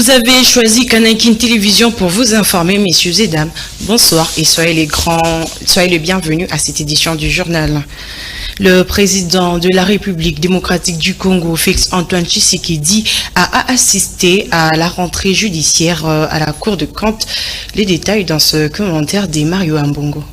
Vous avez choisi Kanakin Télévision pour vous informer, messieurs et dames. Bonsoir et soyez les bienvenus à cette édition du journal. Le président de la République démocratique du Congo, Félix Antoine Tshisekedi, a assisté à la rentrée judiciaire à la Cour de compte. Les détails dans ce commentaire de Mario Ambongo.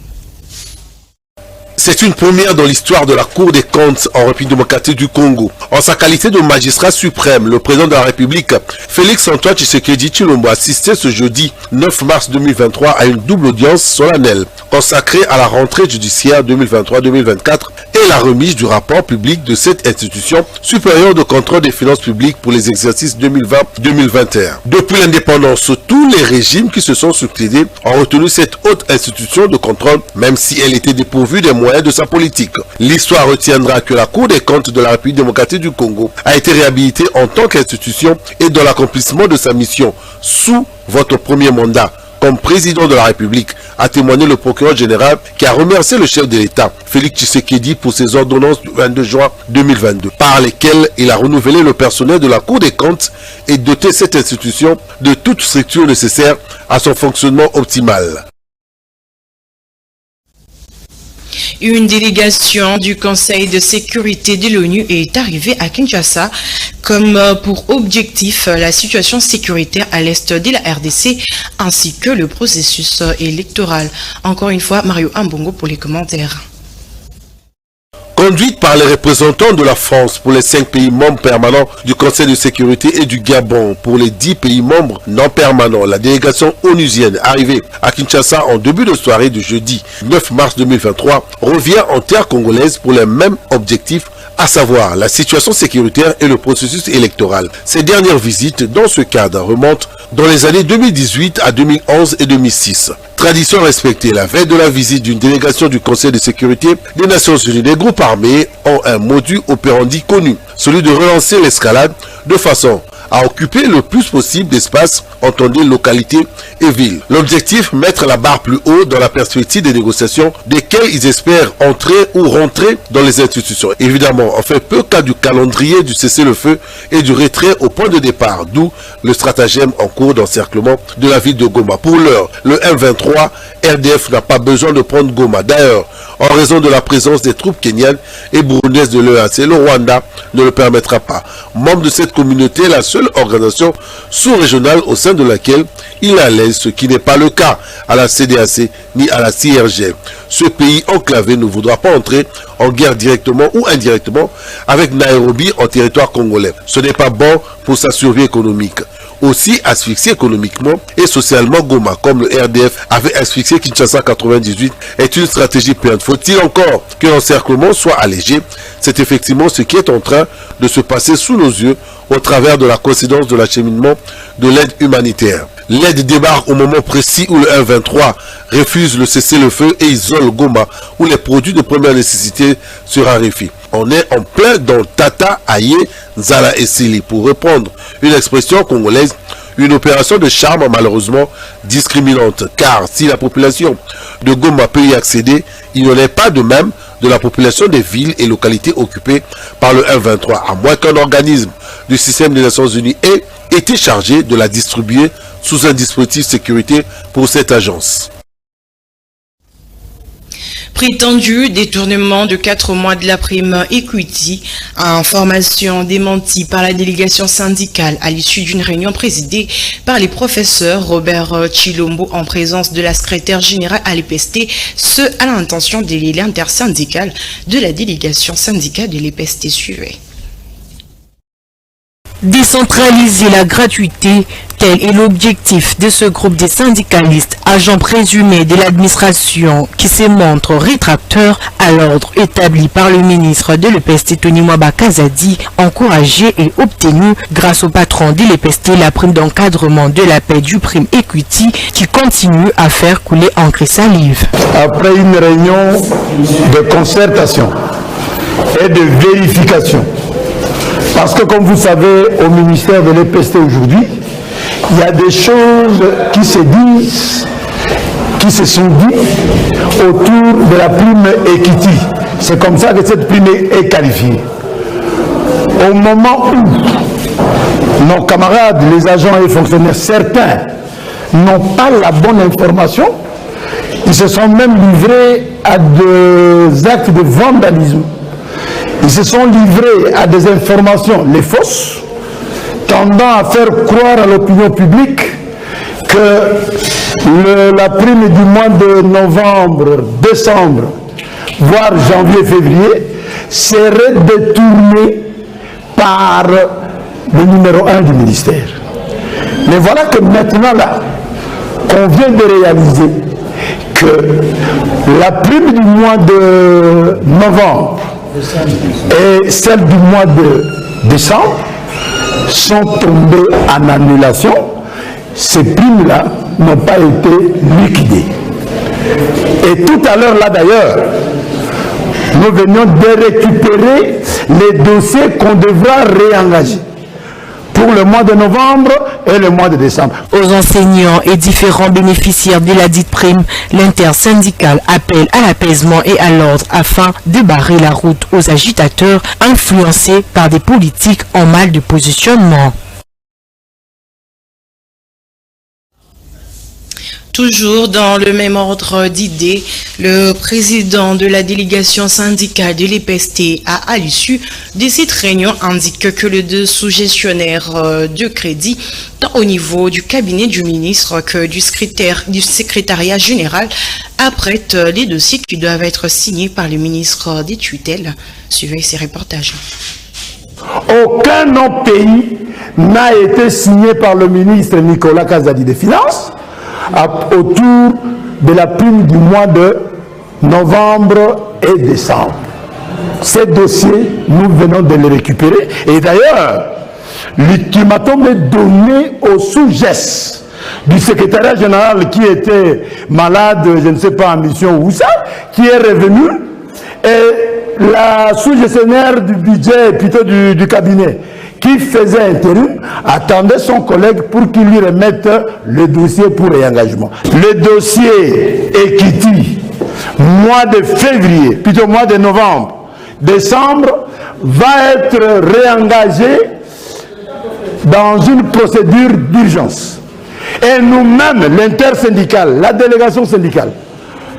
C'est une première dans l'histoire de la Cour des comptes en République démocratique du Congo. En sa qualité de magistrat suprême, le président de la République, Félix Antoine Tshisekedi Tshilombo, a assisté ce jeudi 9 mars 2023 à une double audience solennelle consacrée à la rentrée judiciaire 2023-2024 et la remise du rapport public de cette institution supérieure de contrôle des finances publiques pour les exercices 2020-2021. Depuis l'indépendance, tous les régimes qui se sont succédés ont retenu cette haute institution de contrôle, même si elle était dépourvue des moyens de sa politique. L'histoire retiendra que la Cour des comptes de la République démocratique du Congo a été réhabilitée en tant qu'institution et dans l'accomplissement de sa mission sous votre premier mandat comme président de la République, a témoigné le procureur général qui a remercié le chef de l'État, Félix Tshisekedi, pour ses ordonnances du 22 juin 2022, par lesquelles il a renouvelé le personnel de la Cour des comptes et doté cette institution de toute structure nécessaire à son fonctionnement optimal. Une délégation du Conseil de sécurité de l'ONU est arrivée à Kinshasa comme pour objectif la situation sécuritaire à l'est de la RDC ainsi que le processus électoral. Encore une fois, Mario Ambongo pour les commentaires. Conduite par les représentants de la France pour les 5 pays membres permanents du Conseil de sécurité et du Gabon pour les 10 pays membres non permanents, la délégation onusienne arrivée à Kinshasa en début de soirée du jeudi 9 mars 2023 revient en terre congolaise pour les mêmes objectifs, à savoir la situation sécuritaire et le processus électoral. Ces dernières visites dans ce cadre remontent dans les années 2018 à 2011 et 2006. Tradition respectée, la veille de la visite d'une délégation du Conseil de sécurité des Nations Unies, les groupes armés ont un modus operandi connu, celui de relancer l'escalade de façon à occuper le plus possible d'espace entre des localités et villes. L'objectif, mettre la barre plus haut dans la perspective des négociations desquelles ils espèrent entrer ou rentrer dans les institutions. Évidemment, on fait peu cas du calendrier du cessez-le-feu et du retrait au point de départ, d'où le stratagème en cours d'encerclement de la ville de Goma. Pour l'heure, le M23 RDF n'a pas besoin de prendre Goma. D'ailleurs, en raison de la présence des troupes kenyanes et burundaises de l'EAC, le Rwanda ne le permettra pas. Membre de cette communauté, la seule organisation sous-régionale au sein de laquelle il a l'aise, ce qui n'est pas le cas à la CDAC ni à la CIRGL. Ce pays enclavé ne voudra pas entrer en guerre directement ou indirectement avec Nairobi en territoire congolais. Ce n'est pas bon pour sa survie économique. Aussi asphyxié économiquement et socialement Goma, comme le RDF avait asphyxié Kinshasa 98, est une stratégie payante. Faut-il encore que l'encerclement soit allégé? C'est effectivement ce qui est en train de se passer sous nos yeux au travers de la coïncidence de l'acheminement de l'aide humanitaire. L'aide débarque au moment précis où le M23 refuse le cessez-le-feu et isole Goma, où les produits de première nécessité se raréfient. On est en plein dans Tata, Aye, Zala et Sili, pour reprendre une expression congolaise, une opération de charme malheureusement discriminante, car si la population de Goma peut y accéder, il n'en est pas de même de la population des villes et localités occupées par le M23, à moins qu'un organisme du système des Nations Unies ait été chargé de la distribuer sous un dispositif sécurité pour cette agence. Prétendu détournement de 4 mois de la prime Equity, information démentie par la délégation syndicale à l'issue d'une réunion présidée par les professeurs Robert Tshilombo en présence de la secrétaire générale à l'EPST, ce à l'intention de l'intersyndicale de la délégation syndicale de l'EPST suivait. Décentraliser la gratuité, tel est l'objectif de ce groupe de syndicalistes, agents présumés de l'administration qui se montrent rétracteurs à l'ordre établi par le ministre de l'EPST Tony Mwaba Kazadi, encouragé et obtenu grâce au patron de l'EPST la prime d'encadrement de la paix du prime Equity qui continue à faire couler encre et salive. Après une réunion de concertation et de vérification, parce que comme vous savez, au ministère de l'EPST aujourd'hui, il y a des choses qui se disent, qui se sont dites autour de la prime Equity. C'est comme ça que cette prime est qualifiée. Au moment où nos camarades, les agents et fonctionnaires, certains n'ont pas la bonne information. Ils se sont même livrés à des actes de vandalisme. Ils se sont livrés à des informations, les fausses, tendant à faire croire à l'opinion publique que la prime du mois de novembre, décembre, voire janvier, février, serait détournée par le numéro 1 du ministère. Mais voilà que maintenant, là, on vient de réaliser que la prime du mois de novembre et celle du mois de décembre sont tombées en annulation. Ces primes-là n'ont pas été liquidées. Et tout à l'heure, là d'ailleurs, nous venions de récupérer les dossiers qu'on devra réengager pour le mois de novembre et le mois de décembre. Aux enseignants et différents bénéficiaires de la dite prime, l'intersyndicale appelle à l'apaisement et à l'ordre afin de barrer la route aux agitateurs influencés par des politiques en mal de positionnement. Toujours dans le même ordre d'idées, le président de la délégation syndicale de l'EPST à l'issue de cette réunion indique que les deux sous-gestionnaires de crédit, tant au niveau du cabinet du ministre que du secrétariat général, apprêtent les dossiers qui doivent être signés par le ministre des tutelles. Suivez ces reportages. Aucun autre pays n'a été signé par le ministre Nicolas Kazadi des Finances autour de la prime du mois de novembre et décembre. Ces dossiers, nous venons de les récupérer. Et d'ailleurs, l'ultimatum est donné au sous-gest du secrétariat général qui était malade, je ne sais pas, en mission ou ça, qui est revenu. Et la sous-gestionnaire du budget, plutôt du cabinet, qui faisait intérim, attendait son collègue pour qu'il lui remette le dossier pour réengagement. Le dossier Equity, mois de février, plutôt mois de novembre, décembre, va être réengagé dans une procédure d'urgence. Et nous-mêmes, l'intersyndicale, la délégation syndicale,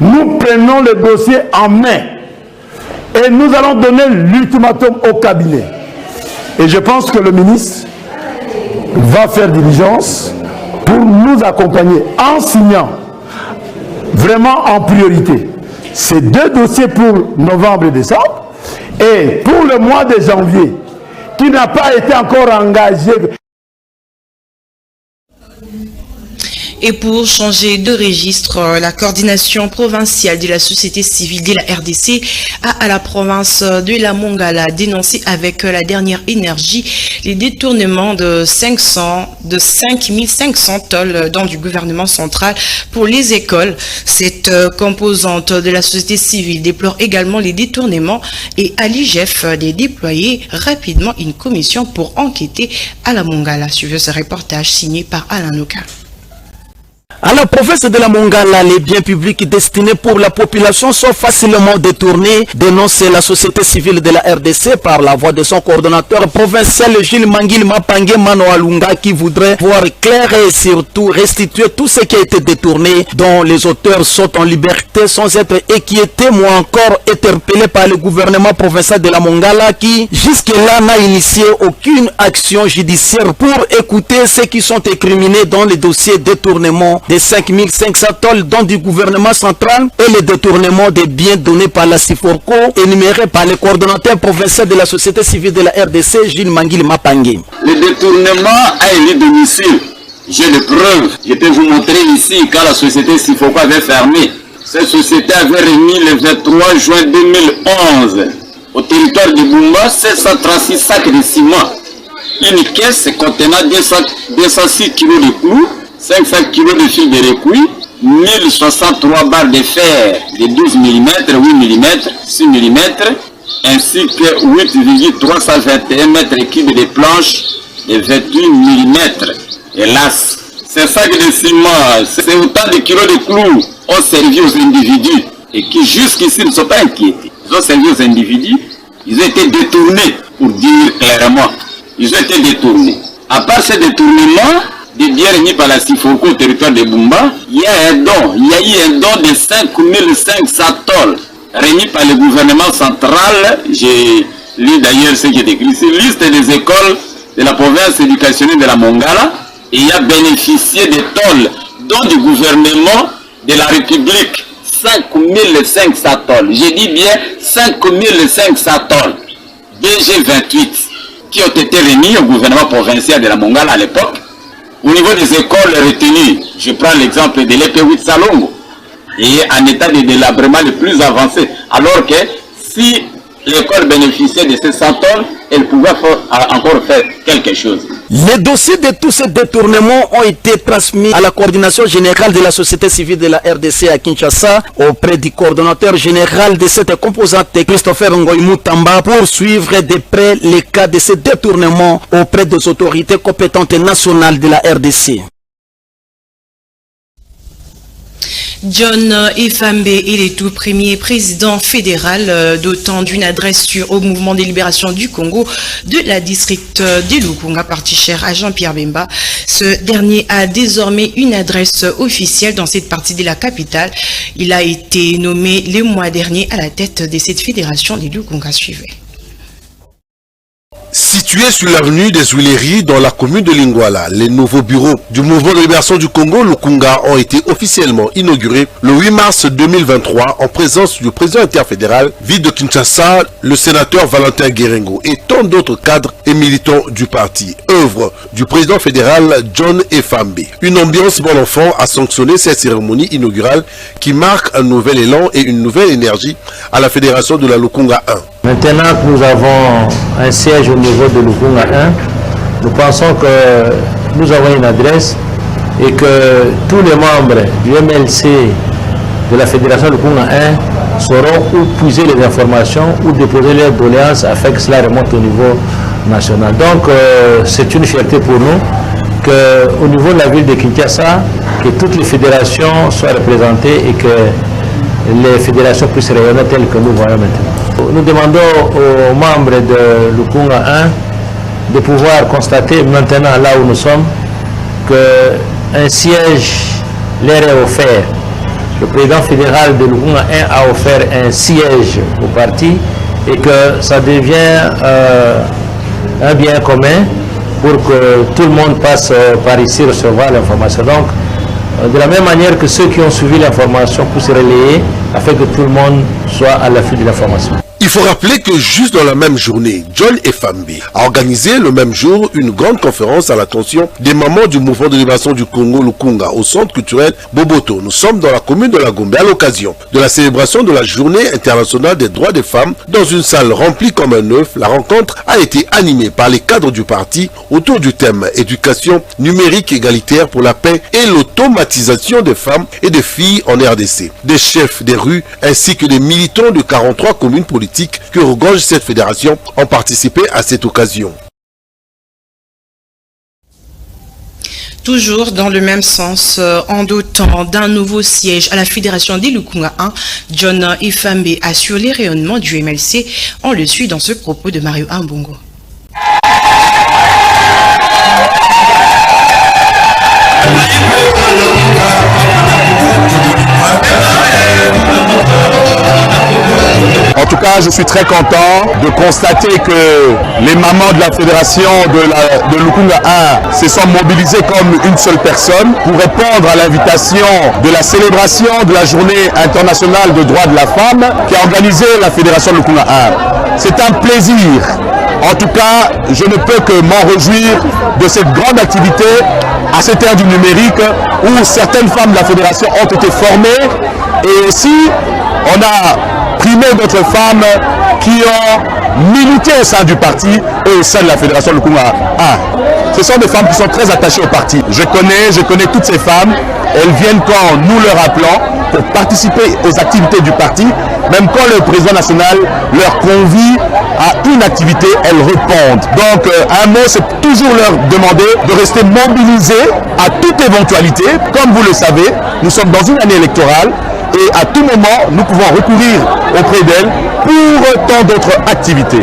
nous prenons le dossier en main et nous allons donner l'ultimatum au cabinet. Et je pense que le ministre va faire diligence pour nous accompagner en signant vraiment en priorité ces deux dossiers pour novembre et décembre, et pour le mois de janvier qui n'a pas été encore engagé. Et pour changer de registre, la coordination provinciale de la société civile de la RDC a à la province de la Mongala dénoncé avec la dernière énergie les détournements de 5500 tolls dans du gouvernement central pour les écoles. Cette composante de la société civile déplore également les détournements et à l'IGF de déployer rapidement une commission pour enquêter à la Mongala. Suivez ce reportage signé par Alain Noka. À la province de la Mongala, les biens publics destinés pour la population sont facilement détournés, dénonce la société civile de la RDC par la voix de son coordonnateur provincial Gilles Mangil Mapangé Manoalunga, qui voudrait voir clair et surtout restituer tout ce qui a été détourné, dont les auteurs sont en liberté sans être inquiétés ou encore interpellés par le gouvernement provincial de la Mongala qui jusque-là n'a initié aucune action judiciaire pour écouter ceux qui sont incriminés dans les dossiers détournement des 5500 tolls dont du gouvernement central et le détournement des biens donnés par la Siforco énumérés par le coordonnateur provincial de la société civile de la RDC, Gilles Mangil Mapangé. Le détournement a élu domicile. J'ai des preuves. Je peux vous montrer ici quand la société Siforco avait fermé. Cette société avait remis le 23 juin 2011 au territoire de Bumba 736 sacs de ciment, une caisse contenant 206 kg de clous, 500 kg de fil de recuit, 1063 barres de fer de 12 mm, 8 mm, 6 mm, ainsi que 8,321 m3 de planches de 28 mm. Hélas, ces sacs de ciment, c'est autant de kilos de clous ont servi aux individus et qui jusqu'ici ne sont pas inquiétés. Ils ont servi aux individus, ils ont été détournés, pour dire clairement. ils ont été détournés. À part ce détournement des biens remis par la Sifoko au territoire de Bumba, il y a eu un don de 5500 tonnes remis par le gouvernement central. J'ai lu d'ailleurs ce qui est écrit sur la liste des écoles de la province éducationnelle de la Mongala, et il a bénéficié des tolls, dont du gouvernement de la République, 5500 tolls. J'ai dit bien 5500 tolls. DG28 qui ont été remis au gouvernement provincial de la Mongala à l'époque. Au niveau des écoles retenues, je prends l'exemple de l'EP8 Salongo, et en état de délabrement le plus avancé, alors que si l'école bénéficiait de ces 100 tonnes, elle pouvait encore faire quelque chose. Les dossiers de tous ces détournements ont été transmis à la coordination générale de la société civile de la RDC à Kinshasa auprès du coordonnateur général de cette composante, Christopher Ngoy Mutamba, pour suivre de près les cas de ces détournements auprès des autorités compétentes nationales de la RDC. John Efambe est le tout premier président fédéral dotant d'une adresse au mouvement de libération du Congo de la district de Lukunga, parti cher à Jean-Pierre Bemba. Ce dernier a désormais une adresse officielle dans cette partie de la capitale. Il a été nommé le mois dernier à la tête de cette fédération des Lukunga suivait. Situé sur l'avenue des Huileries dans la commune de Lingwala, les nouveaux bureaux du mouvement de libération du Congo, Lukunga, ont été officiellement inaugurés le 8 mars 2023 en présence du président interfédéral, ville de Kinshasa, le sénateur Valentin Guérengo et tant d'autres cadres et militants du parti. Œuvre du président fédéral John Efambe. Une ambiance bon enfant a sanctionné cette cérémonie inaugurale qui marque un nouvel élan et une nouvelle énergie à la fédération de la Lukunga 1. Maintenant que nous avons un siège au niveau de Lukunga 1, nous pensons que nous avons une adresse et que tous les membres du MLC de la fédération Lukunga 1 sauront où puiser les informations, où déposer leurs doléances afin que cela remonte au niveau national. Donc c'est une fierté pour nous qu'au niveau de la ville de Kinshasa, que toutes les fédérations soient représentées et que les fédérations puissent rayonner telles que nous voyons maintenant. Nous demandons aux membres de Lukunga 1 de pouvoir constater maintenant là où nous sommes qu'un siège leur est offert. Le président fédéral de Lukunga 1 a offert un siège au parti et que ça devient un bien commun pour que tout le monde passe par ici recevoir l'information. Donc, de la même manière que ceux qui ont suivi l'information puissent relayer afin que tout le monde soit à l'affût de l'information. Il faut rappeler que juste dans la même journée, John Efambe a organisé le même jour une grande conférence à l'attention des mamans du mouvement de libération du Congo Lukunga au centre culturel Boboto. Nous sommes dans la commune de la Gombe à l'occasion de la célébration de la journée internationale des droits des femmes dans une salle remplie comme un œuf. La rencontre a été animée par les cadres du parti autour du thème éducation numérique égalitaire pour la paix et l'automatisation des femmes et des filles en RDC. Des chefs des rues ainsi que des militants de 43 communes politiques que regorge cette fédération ont participé à cette occasion. Toujours dans le même sens, en dotant d'un nouveau siège à la fédération des Lukunga 1, John Efambe assure les rayonnements du MLC. On le suit dans ce propos de Mario Ambongo. En tout cas, je suis très content de constater que les mamans de la fédération de Lukunga 1 se sont mobilisées comme une seule personne pour répondre à l'invitation de la célébration de la journée internationale des droits de la femme qui a organisé la fédération de Lukunga 1. C'est un plaisir. En tout cas, je ne peux que m'en réjouir de cette grande activité à cette ère du numérique où certaines femmes de la fédération ont été formées et aussi on a primé d'autres femmes qui ont milité au sein du parti et au sein de la fédération de Lukunga 1. Ce sont des femmes qui sont très attachées au parti. Je connais toutes ces femmes. Elles viennent quand nous leur appelons pour participer aux activités du parti. Même quand le président national leur convie à une activité, elles répondent. Donc un mot, c'est toujours leur demander de rester mobilisés à toute éventualité. Comme vous le savez, nous sommes dans une année électorale et à tout moment, nous pouvons recourir auprès d'elles pour tant d'autres activités.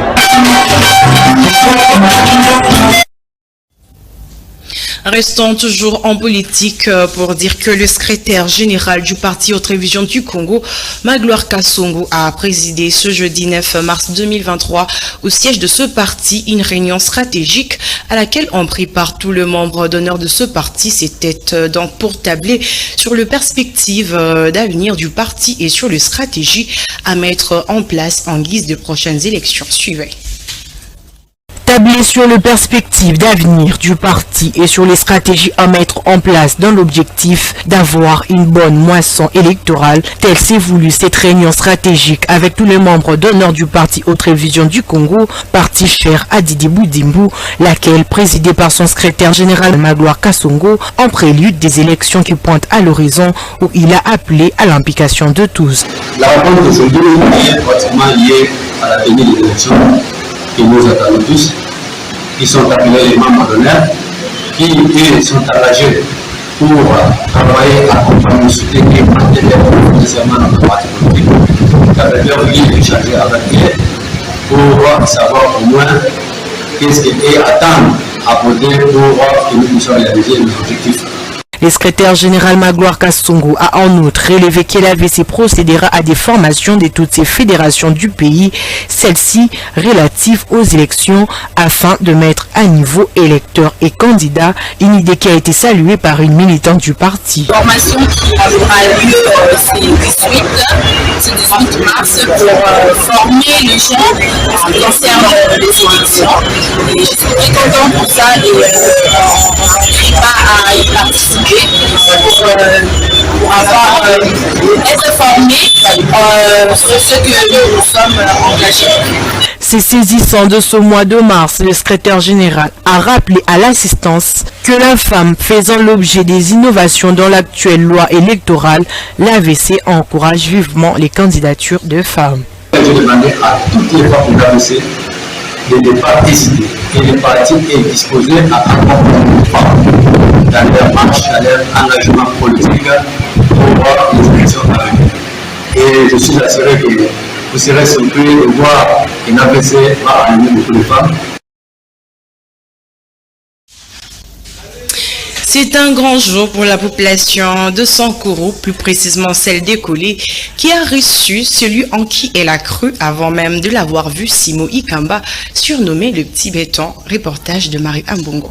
Restons toujours en politique pour dire que le secrétaire général du parti Haute Révision du Congo, Magloire Kasongo, a présidé ce jeudi 9 mars 2023 au siège de ce parti une réunion stratégique à laquelle ont pris part tous les membres d'honneur de ce parti. C'était donc pour tabler sur les perspectives d'avenir du parti et sur les stratégies à mettre en place en guise de prochaines élections. Suivez. Tabler sur les perspectives d'avenir du parti et sur les stratégies à mettre en place dans l'objectif d'avoir une bonne moisson électorale, telle s'est voulu cette réunion stratégique avec tous les membres d'honneur du parti Haute Révision du Congo, parti cher à Didi Boudimbu, laquelle présidée par son secrétaire général Magloire Kasongo en prélude des élections qui pointent à l'horizon où il a appelé à l'implication de tous. La rencontre d'aujourd'hui est pratiquement liée à la tenue des élections que nous attendons tous, qui sont appelés les membres d'honneur, qui sont engagés pour travailler à accompagner, soutenir et nécessairement notre parti politique, avec leur ligne d'échanger avec eux, pour savoir au moins qu'est-ce qui est à attendre à poser pour que nous puissions réaliser nos objectifs. Le secrétaire général Magloire Kasongo a en outre relevé que l'AVC procédera à des formations de toutes ces fédérations du pays, celles-ci relatives aux élections, afin de mettre à niveau électeurs et candidats, une idée qui a été saluée par une militante du parti. Formation qui aura lieu ce 18 mars pour former les gens en ce qui concerne les élections. Et je suis très content pour ça et on pas à y participer. Pour avoir, être formé sur ce que nous sommes engagés. C'est saisissant de ce mois de mars, le secrétaire général a rappelé à l'assistance que la femme faisant l'objet des innovations dans l'actuelle loi électorale, l'AVC encourage vivement les candidatures de femmes. Je demandais à toutes les femmes de l'AVC de ne pas hésiter et le parti est disposé à accompagner les femmes dans leur marche, dans leur engagement politique pour voir les élections à venir. Et je suis assuré que vous serez surpris de voir une AVC va arriver beaucoup de femmes. C'est un grand jour pour la population de Sankuru, plus précisément celle d'Ekole, qui a reçu celui en qui elle a cru avant même de l'avoir vu, Simo Ikamba, surnommé le petit béton. Reportage de Marie Ambongo.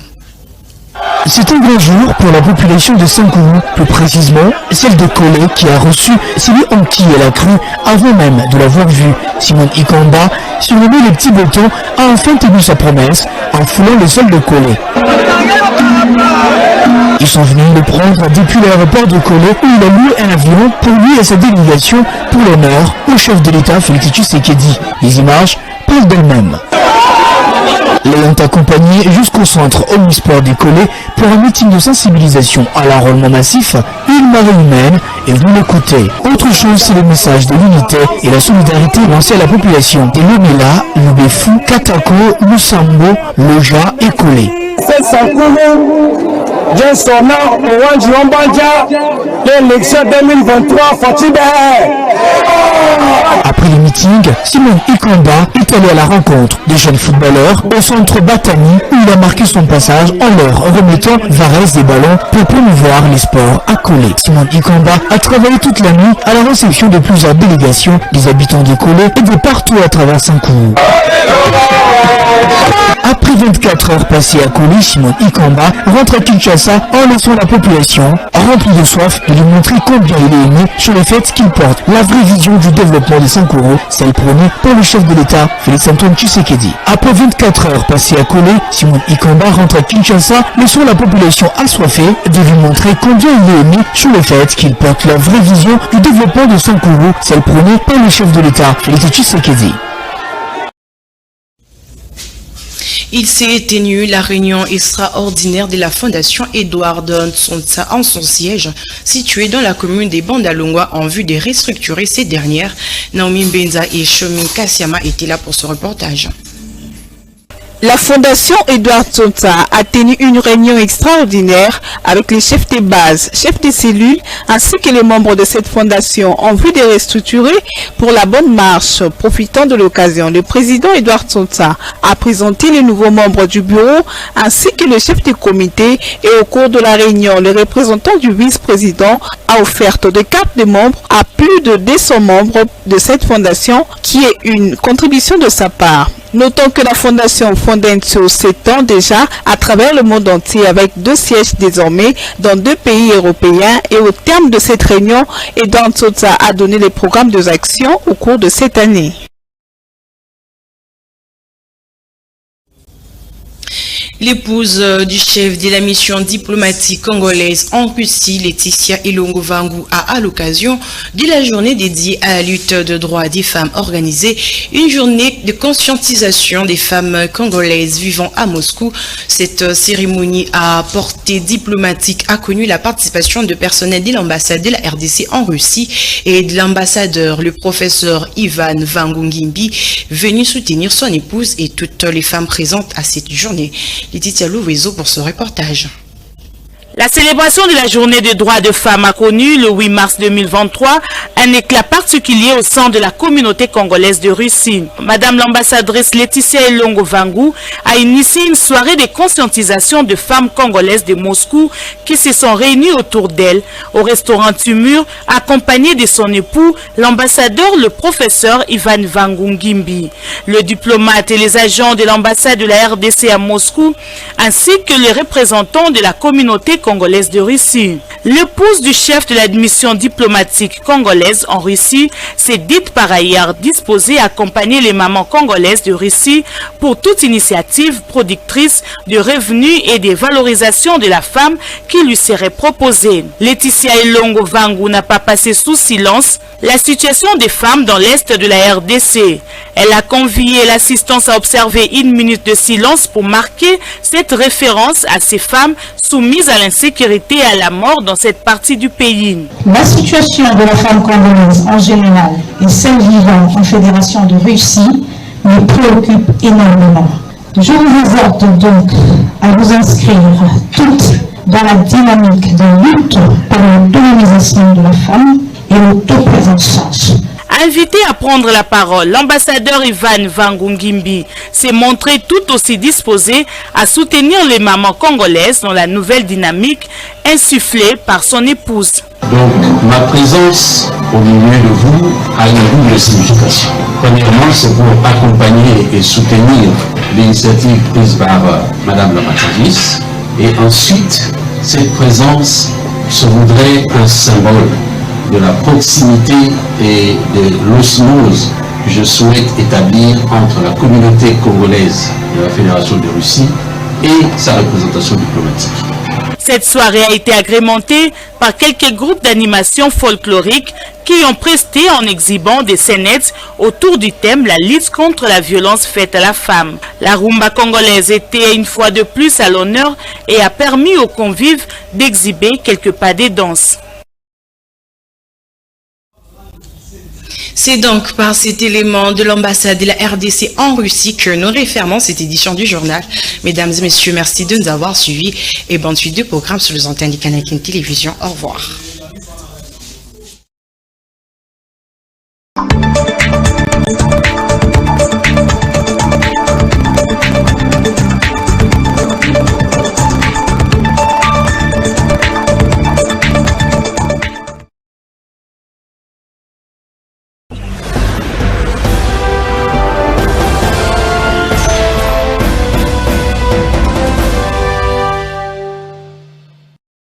C'est un grand jour pour la population de Sankuru, plus précisément celle de Kolé qui a reçu celui en qui elle a cru avant même de l'avoir vu. Simon Ikamba, surnommé le petit béton, a enfin tenu sa promesse en foulant le sol de Kolé. Ils sont venus le prendre depuis l'aéroport de Kolé où il a loué un avion pour lui et sa délégation pour l'honneur au chef de l'État Félix Tshisekedi. Les images parlent d'elles-mêmes. L'ayant accompagné jusqu'au centre Omnisport du Kolé pour un meeting de sensibilisation à l'enrôlement massif, une marée humaine est venue l'écouter. Autre chose, c'est le message de l'unité et la solidarité lancé à la population des Lomela, Lubefu, Katako, Lusambo, Loja et Kolé. Après le meeting, Simon Ikamba est allé à la rencontre des jeunes footballeurs au centre Batani où il a marqué son passage en leur remettant Varese des ballons pour promouvoir les sports à Kolé. Simon Ikamba a travaillé toute la nuit à la réception de plusieurs délégations des habitants de Kolé et de partout à travers Sankuru. Après 24 heures passées à Kolé, Simon Ikamba rentre à Kinshasa en laissant la population remplie de soif de lui montrer combien il est aimé sur le fait qu'il porte la vraie vision du développement de Sankuru, celle prônée par le chef de l'État, Félix Antoine Tshisekedi. Après 24 heures passées à Kolé, Simon Ikamba rentre à Kinshasa, laissant la population assoiffée de lui montrer combien il est aimé sur le fait qu'il porte la vraie vision du développement de Sankuru, celle prônée par le chef de l'État, Félix Tshisekedi. Il s'est tenu la réunion extraordinaire de la Fondation Edouard Nsonsa en son siège, situé dans la commune des Bandalungwa en vue de restructurer ces dernières. Naomi Mbenza et Shomi Kassiama étaient là pour ce reportage. La Fondation Edouard Tsonta a tenu une réunion extraordinaire avec les chefs des bases, chefs des cellules ainsi que les membres de cette fondation en vue de restructurer pour la bonne marche. Profitant de l'occasion, le président Edouard Tsonta a présenté les nouveaux membres du bureau ainsi que le chef du comité et au cours de la réunion, le représentant du vice-président a offert des cartes de membres à plus de 200 membres de cette fondation qui est une contribution de sa part. Notons que la fondation Fondenso s'étend déjà à travers le monde entier avec 2 sièges désormais dans 2 pays européens et au terme de cette réunion, Edouard Tsonta a donné les programmes d'actions au cours de cette année. L'épouse du chef de la mission diplomatique congolaise en Russie, Laetitia Ilongo Vangu, a à l'occasion de la journée dédiée à la lutte de droits des femmes organisée une journée de conscientisation des femmes congolaises vivant à Moscou. Cette cérémonie à portée diplomatique a connu la participation de personnels de l'ambassade de la RDC en Russie et de l'ambassadeur, le professeur Ivan Vangu Ngimbi, venu soutenir son épouse et toutes les femmes présentes à cette journée. Laetitia Louvezo pour ce reportage. La célébration de la journée des droits de femmes a connu le 8 mars 2023 un éclat particulier au sein de la communauté congolaise de Russie. Madame l'ambassadrice Laetitia Ilongo Vangu a initié une soirée de conscientisation de femmes congolaises de Moscou qui se sont réunies autour d'elle au restaurant Tumur, accompagnée de son époux, l'ambassadeur, le professeur Ivan Vangu Ngimbi, le diplomate et les agents de l'ambassade de la RDC à Moscou, ainsi que les représentants de la communauté congolaise de Russie. L'épouse du chef de la mission diplomatique congolaise en Russie s'est dite par ailleurs disposée à accompagner les mamans congolaises de Russie pour toute initiative productrice de revenus et de valorisation de la femme qui lui serait proposée. Laetitia Ilongo Vangu n'a pas passé sous silence la situation des femmes dans l'est de la RDC. Elle a convié l'assistance à observer 1 minute de silence pour marquer cette référence à ces femmes soumises à l'insécurité et à la mort dans cette partie du pays. La situation de la femme congolaise en général et celle vivant en Fédération de Russie me préoccupe énormément. Je vous exhorte donc à vous inscrire toutes dans la dynamique de lutte pour l'autonomisation de la femme et l'autoprésence. Invité à prendre la parole, l'ambassadeur Ivan Vangu Ngimbi s'est montré tout aussi disposé à soutenir les mamans congolaises dans la nouvelle dynamique insufflée par son épouse. Donc, ma présence au milieu de vous a une double signification. Premièrement, c'est pour accompagner et soutenir l'initiative prise par Madame l'ambassadrice. Et ensuite, cette présence se voudrait un symbole de la proximité et de l'osmose que je souhaite établir entre la communauté congolaise de la Fédération de Russie et sa représentation diplomatique. Cette soirée a été agrémentée par quelques groupes d'animation folklorique qui ont presté en exhibant des scénettes autour du thème la lutte contre la violence faite à la femme. La rumba congolaise était une fois de plus à l'honneur et a permis aux convives d'exhiber quelques pas de danse. C'est donc par cet élément de l'ambassade de la RDC en Russie que nous refermons cette édition du journal. Mesdames et messieurs, merci de nous avoir suivis et bonne suite de programme sur les antennes du Canal Télévision. Au revoir.